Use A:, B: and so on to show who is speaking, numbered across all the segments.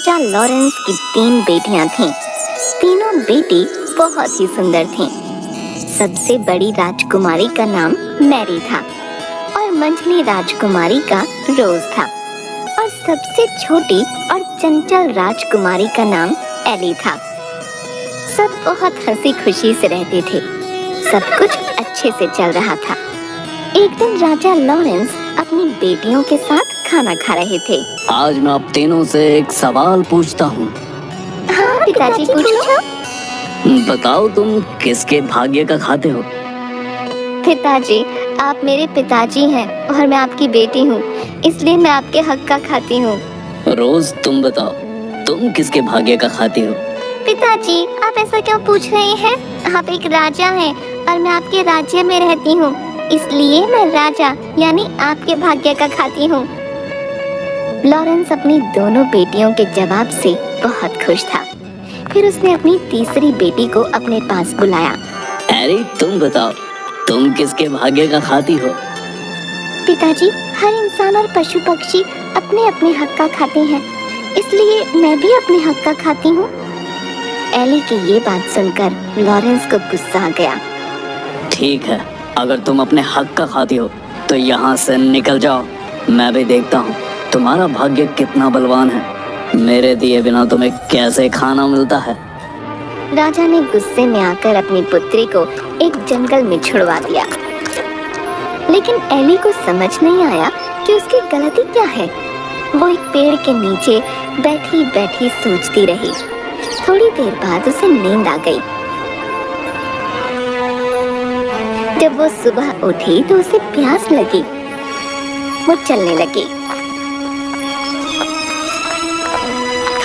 A: राजा Lawrence की 3 बेटियां थीं। तीनों बेटी बहुत ही सुंदर थीं। सबसे बड़ी राजकुमारी का नाम मैरी था और मंझली राजकुमारी का रोज था और सबसे छोटी और चंचल राजकुमारी का नाम एली था। सब बहुत हंसी खुशी से रहते थे। सब कुछ अच्छे से चल रहा था। एक दिन राजा लॉरेंस अपनी बेटियों के साथ खाना खा रहे थे।
B: आज मैं आप तीनों से एक सवाल पूछता हूँ।
A: हाँ पिताजी पूछो।
B: बताओ तुम किसके भाग्य का खाते हो?
A: पिताजी, आप मेरे पिताजी हैं और मैं आपकी बेटी हूँ, इसलिए मैं आपके हक का खाती हूँ।
B: रोज तुम बताओ, तुम किसके भाग्य का खाती हो?
A: पिताजी, आप ऐसा क्यों पूछ रहे हैं? आप एक राजा हैं और मैं आपके राज्य में रहती हूँ, इसलिए मैं राजा यानी आपके भाग्य का खाती हूँ। लॉरेंस अपनी दोनों बेटियों के जवाब से बहुत खुश था। फिर उसने अपनी तीसरी बेटी को अपने पास बुलाया।
B: एली, तुम बताओ, तुम किसके भाग्य का खाती हो?
A: पिताजी, हर इंसान और पशु पक्षी अपने अपने हक का खाते हैं, इसलिए मैं भी अपने हक का खाती हूँ। एली की ये बात सुनकर लॉरेंस को गुस्सा आ गया।
B: ठीक है, अगर तुम अपने हक का खाती हो तो यहाँ से निकल जाओ। मैं भी देखता हूँ तुम्हारा भाग्य कितना बलवान है। मेरे दिए बिना तुम्हें कैसे खाना मिलता है।
A: राजा ने गुस्से में आकर अपनी पुत्री को एक जंगल में छुड़वा दिया। लेकिन एली को समझ नहीं आया कि उसकी गलती क्या है। वो एक पेड़ के नीचे बैठी बैठी सोचती रही। थोड़ी देर बाद उसे नींद आ गई। जब वो सुबह उठी तो उसे प्यास लगी। वो चलने लगी।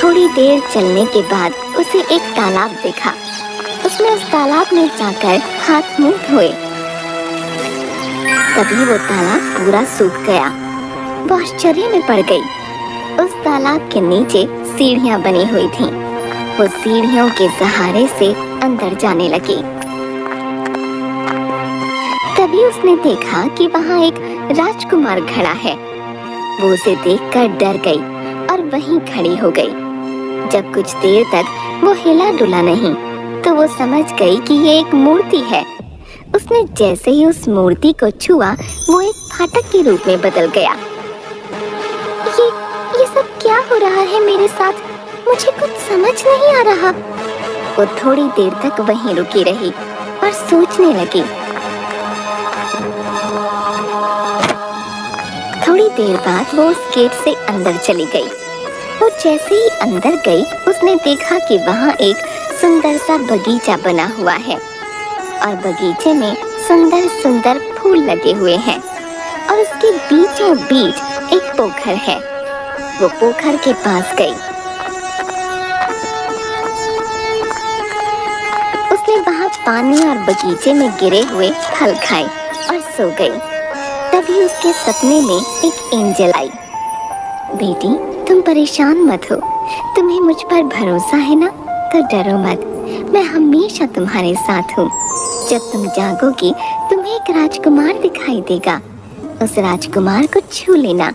A: थोड़ी देर चलने के बाद उसे एक तालाब दिखा। उसने उस तालाब में जाकर हाथ मुंह धोए। तभी वो तालाब पूरा सूख गया। वो आश्चर्य में पड़ गई। उस तालाब के नीचे सीढ़ियां बनी हुई थीं। वो सीढ़ियों के सहारे से अंदर जाने लगी। तभी उसने देखा कि वहाँ एक राजकुमार खड़ा है। वो उसे देखकर डर गई और वहीं खड़ी हो गई। जब कुछ देर तक वो हिला डुला नहीं तो वो समझ गई कि ये एक मूर्ति है। उसने जैसे ही उस मूर्ति को छुआ वो एक फाटक के रूप में बदल गया। ये सब क्या हो रहा है मेरे साथ? मुझे कुछ समझ नहीं आ रहा। वो थोड़ी देर तक वहीं रुकी रही और सोचने लगी। थोड़ी देर बाद वो उस गेट से अंदर चली गई। वो जैसे ही अंदर गई उसने देखा कि वहाँ एक सुंदर सा बगीचा बना हुआ है और बगीचे में सुंदर सुंदर फूल लगे हुए हैं और उसके बीचों बीच एक पोखर है। वो पोखर के पास गई। उसने वहाँ पानी और बगीचे में गिरे हुए फल खाए और सो गई। तभी उसके सपने में एक एंजल आई। बेटी, तुम परेशान मत हो। तुम्हें मुझ पर भरोसा है ना? तो डरो मत, मैं हमेशा तुम्हारे साथ हूँ। जब तुम जागोगी तुम्हें एक राजकुमार दिखाई देगा। उस राजकुमार को छू लेना।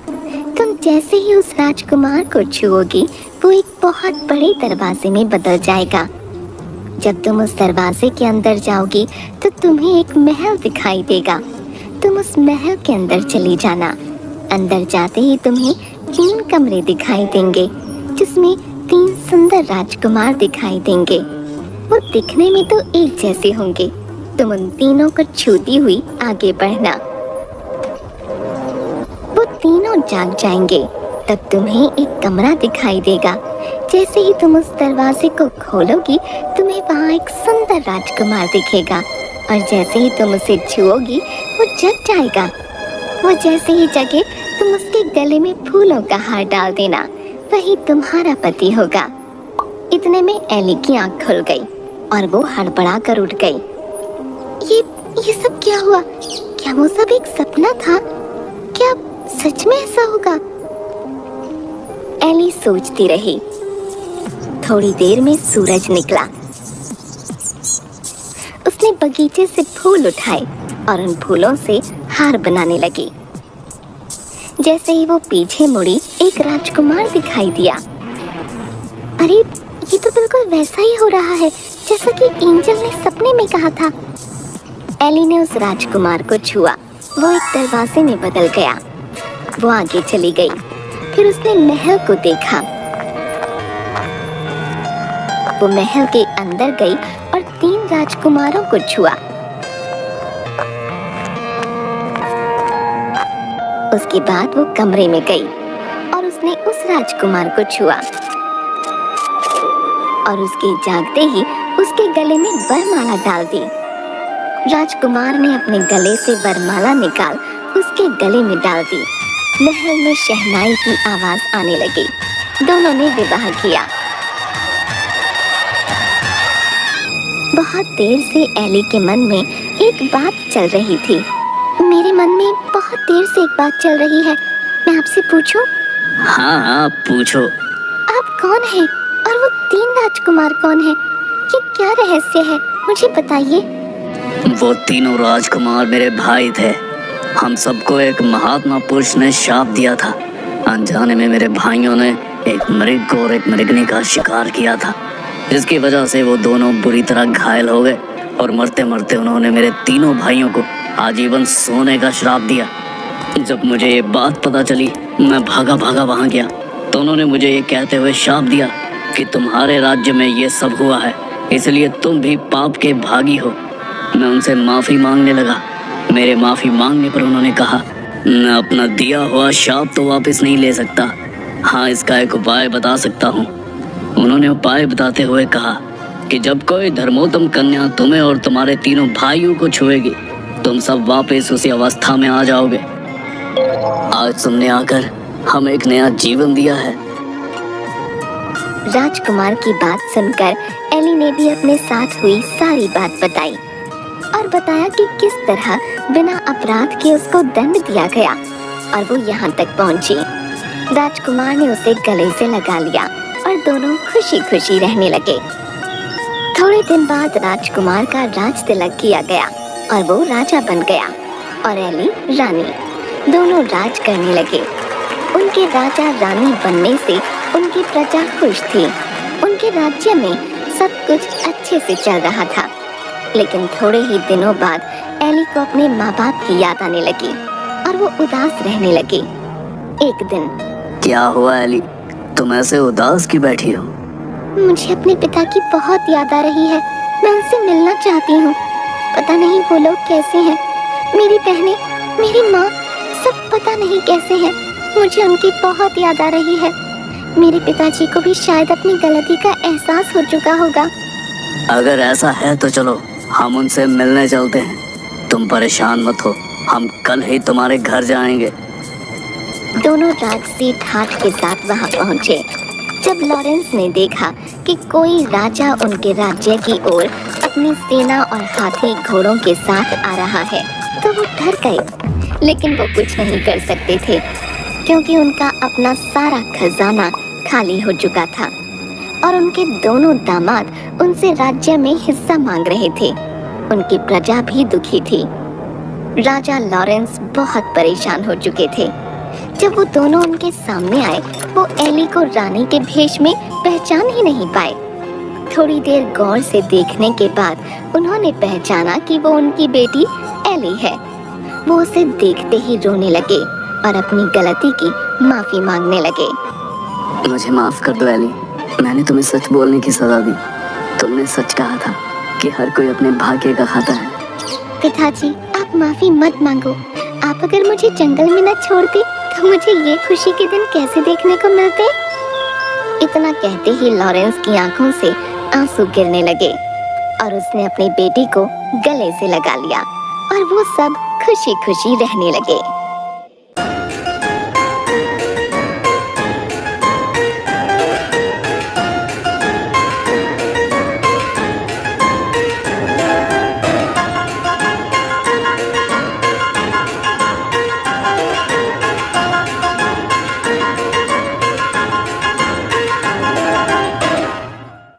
A: तुम जैसे ही उस राजकुमार को छुओगी वो एक बहुत बड़े दरवाजे में बदल जाएगा। जब तुम उस दरवाजे के अंदर जाओगी तो तुम्हें एक महल दिखाई देगा। तुम उस महल के अंदर चली जाना। अंदर जाते ही तुम्हें 3 कमरे दिखाई देंगे जिसमें 3 सुंदर राजकुमार दिखाई देंगे। वो दिखने में तो एक जैसे होंगे। तुम उन तीनों को छूती हुई आगे बढ़ना। वो तीनों जाग जाएंगे। तब तुम्हें एक कमरा दिखाई देगा। जैसे ही तुम उस दरवाजे को खोलोगी तुम्हें वहाँ एक सुंदर राजकुमार दिखेगा और जैसे ही तुम उसे छुओगी वो जग जाएगा। वो जैसे ही जगे तुम उसके गले में फूलों का हार डाल देना। वही तुम्हारा पति होगा। इतने में एली की आंख खुल गई और वो हड़बड़ा कर उठ गई। ये सब क्या हुआ? क्या वो सब एक सपना था? क्या सच में ऐसा होगा? एली सोचती रही। थोड़ी देर में सूरज निकला। उसने बगीचे से फूल उठाए और उन फूलों से हार बनाने लगी। जैसे ही वो पीछे मुड़ी एक राजकुमार दिखाई दिया। अरे ये तो बिल्कुल वैसा ही हो रहा है जैसा कि एंजल ने सपने में कहा था। एली ने उस राजकुमार को छुआ। वो एक दरवाजे में बदल गया। वो आगे चली गई। फिर उसने महल को देखा। वो महल के अंदर गई और 3 राजकुमारों को छुआ। उसके बाद वो कमरे में गई और उसने उस राजकुमार को छुआ और उसके जागते ही उसके गले में वरमाला डाल दी। राजकुमार ने अपने गले से वरमाला निकाल उसके गले में डाल दी। महल में शहनाई की आवाज आने लगी। दोनों ने विवाह किया। बहुत देर से एली के मन में एक बात चल रही थी। मेरे मन में बहुत देर से एक बात चल रही है। मैं आपसे पूछूं?
B: हाँ पूछो।
A: आप कौन हैं? और वो 3 राजकुमार कौन हैं? ये क्या रहस्य है? मुझे बताइए।
B: वो तीनों राजकुमार मेरे भाई थे। हम सबको एक महात्मा पुरुष ने शाप दिया था। अनजाने में मेरे भाइयों ने एक मृग और एक मृगनी का शिकार किया था, जिसकी वजह से वो दोनों बुरी तरह घायल हो गए और मरते मरते उन्होंने मेरे तीनों भाइयों को आजीवन सोने का श्राप दिया। जब मुझे ये बात पता चली, मैं भागा भागा वहाँ गया तो उन्होंने मुझे ये कहते हुए शाप दिया कि तुम्हारे राज्य में ये सब हुआ है, इसलिए तुम भी पाप के भागी हो। मैं उनसे माफ़ी मांगने लगा। मेरे माफ़ी मांगने पर उन्होंने कहा, मैं अपना दिया हुआ शाप तो वापस नहीं ले सकता। हाँ, इसका एक उपाय बता सकता हूँ। उन्होंने उपाय बताते हुए कहा कि जब कोई धर्मोत्तम कन्या तुम्हें और तुम्हारे तीनों भाइयों को छुएगी, तुम सब वापस उसी अवस्था में आ जाओगे। आज तुमने आकर हमें एक नया जीवन दिया है।
A: राजकुमार की बात सुनकर एली ने भी अपने साथ हुई सारी बात बताई और बताया कि किस तरह बिना अपराध के उसको दंड दिया गया और वो यहाँ तक पहुँची। राजकुमार ने उसे गले से लगा लिया और दोनों खुशी खुशी रहने लगे। थोड़े दिन बाद राजकुमार का राज तिलक किया गया और वो राजा बन गया और एली रानी। दोनों राज करने लगे। उनके राजा रानी बनने से उनकी प्रजा खुश थी। उनके राज्य में सब कुछ अच्छे से चल रहा था। लेकिन थोड़े ही दिनों बाद एली को अपने माँ बाप की याद आने लगी और वो उदास रहने लगी। एक दिन,
B: क्या हुआ एली, तुम ऐसे उदास क्यों बैठी हो?
A: मुझे अपने पिता की बहुत याद आ रही है। मैं उनसे मिलना चाहती हूँ। पता नहीं वो लोग कैसे हैं। मेरी बहनें, मेरी माँ, सब पता नहीं कैसे हैं। मुझे उनकी बहुत याद आ रही है। मेरे पिताजी को भी शायद अपनी गलती का एहसास हो चुका होगा।
B: अगर ऐसा है तो चलो हम उनसे मिलने चलते हैं। तुम परेशान मत हो, हम कल ही तुम्हारे घर जाएंगे।
A: दोनों राजसी ठाठ के साथ वहां पहुंचे। जब लॉरेंस ने देखा कि कोई राजा उनके राज्य की ओर अपनी सेना और हाथी घोड़ों के साथ आ रहा है तो वो डर गए। लेकिन वो कुछ नहीं कर सकते थे क्योंकि उनका अपना सारा खजाना खाली हो चुका था और उनके दोनों दामाद उनसे राज्य में हिस्सा मांग रहे थे। उनकी प्रजा भी दुखी थी। राजा लॉरेंस बहुत परेशान हो चुके थे। जब वो दोनों उनके सामने आए, वो एली को रानी के भेष में पहचान ही नहीं पाए। थोड़ी देर गौर से देखने के बाद उन्होंने पहचाना कि वो उनकी बेटी एली है। वो उसे देखते ही रोने लगे और अपनी गलती की माफी मांगने लगे।
B: मुझे माफ कर दो एली, मैंने तुम्हें सच बोलने की सजा दी। तुमने सच कहा था कि हर कोई अपने भाग्य का खाता है।
A: पिताजी, आप माफी मत मांगो। आप अगर मुझे जंगल में न छोड़ते तो मुझे ये खुशी के दिन कैसे देखने को मिलते। इतना कहते ही लॉरेंस की आंखों से आंसू गिरने लगे और उसने अपनी बेटी को गले से लगा लिया और वो सब खुशी खुशी रहने लगे।